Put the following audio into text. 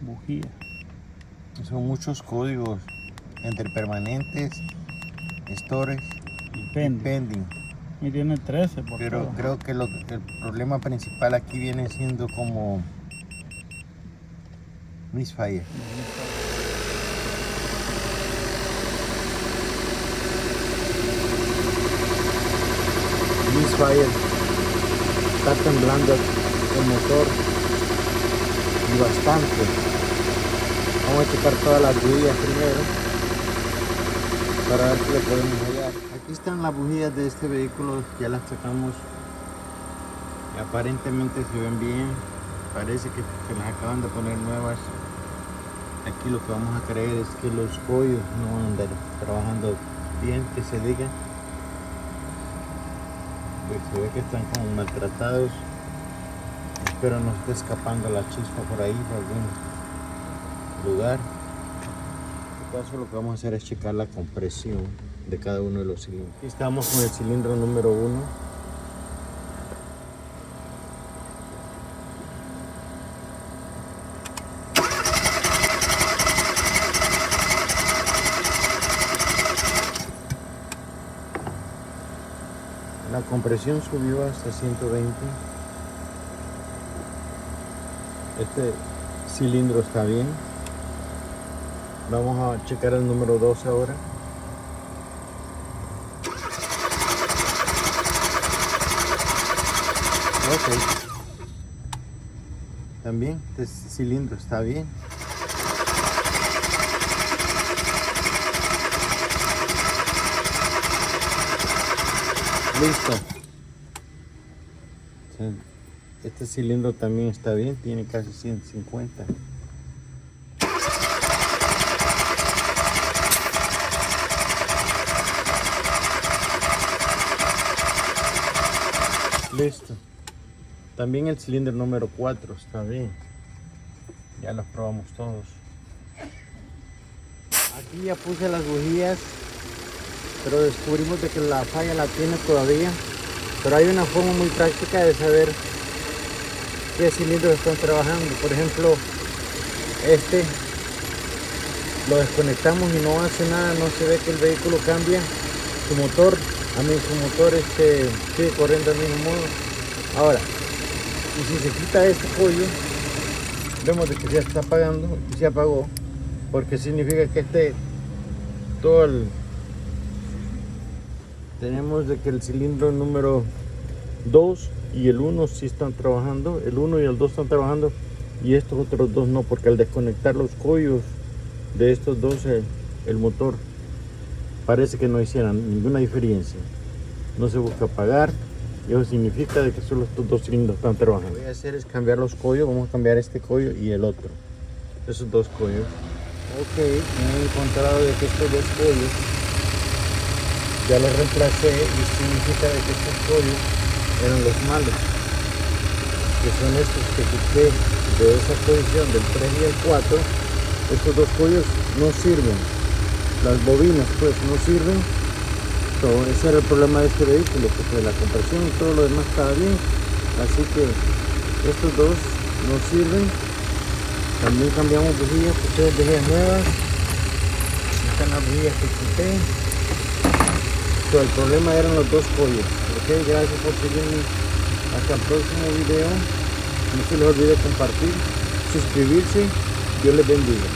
bujía. Son muchos códigos entre permanentes, storage Y y pending. pending. Y tiene 13 por Pero todo. creo que el problema principal aquí viene siendo como misfire. Misfire. Está temblando el motor y bastante. Vamos a checar todas las bujías primero para ver si le podemos hallar. Aquí están las bujías de este vehículo, ya las sacamos y aparentemente se ven bien. Parece que se las acaban de poner nuevas. Aquí lo que vamos a creer es que los coils no van a andar trabajando bien, que se diga. Pues se ve que están como maltratados. Espero no esté escapando la chispa por ahí, por algún lugar. En este caso lo que vamos a hacer es checar la compresión de cada uno de los cilindros. Aquí estamos con el cilindro número 1. La compresión subió hasta 120. Este cilindro está bien. Vamos a checar el número 2 ahora. Ok. También este cilindro está bien. Listo. Este cilindro también está bien, tiene casi 150. Listo. También el cilindro número 4 está bien. Ya los probamos todos. Aquí ya puse las bujías, pero descubrimos de que la falla la tiene todavía. Pero hay una forma muy práctica de saber qué cilindros están trabajando. Por ejemplo, este lo desconectamos y no hace nada, no se ve que el vehículo cambia su motor. A mí su motor sigue corriendo del mismo modo. Ahora, y si se quita este pollo, vemos de que ya está apagando y se apagó, porque significa que tenemos de que el cilindro número 2 y el 1 sí están trabajando, el 1 y el 2 están trabajando y estos otros dos no, porque al desconectar los coils de estos dos el motor parece que no hicieran ninguna diferencia, no se busca apagar y eso significa de que solo estos dos cilindros están trabajando. Lo que voy a hacer es cambiar los coils, vamos a cambiar este coil y el otro, esos dos coils. Ok, me he encontrado de que estos dos coils ya los reemplacé y significa de que estos coils eran los malos, que son estos que quité de esa posición del 3 y el 4. Estos dos coils no sirven, las bobinas pues no sirven. Ese era el problema de este vehículo, porque la compresión y todo lo demás estaba bien, así que estos dos no sirven. También cambiamos bujías, puse bujías nuevas. Aquí están las bujías que quité. El problema eran los dos coils. Ok, gracias por seguirme. Hasta el próximo video. No se les olvide compartir, suscribirse. Dios les bendiga.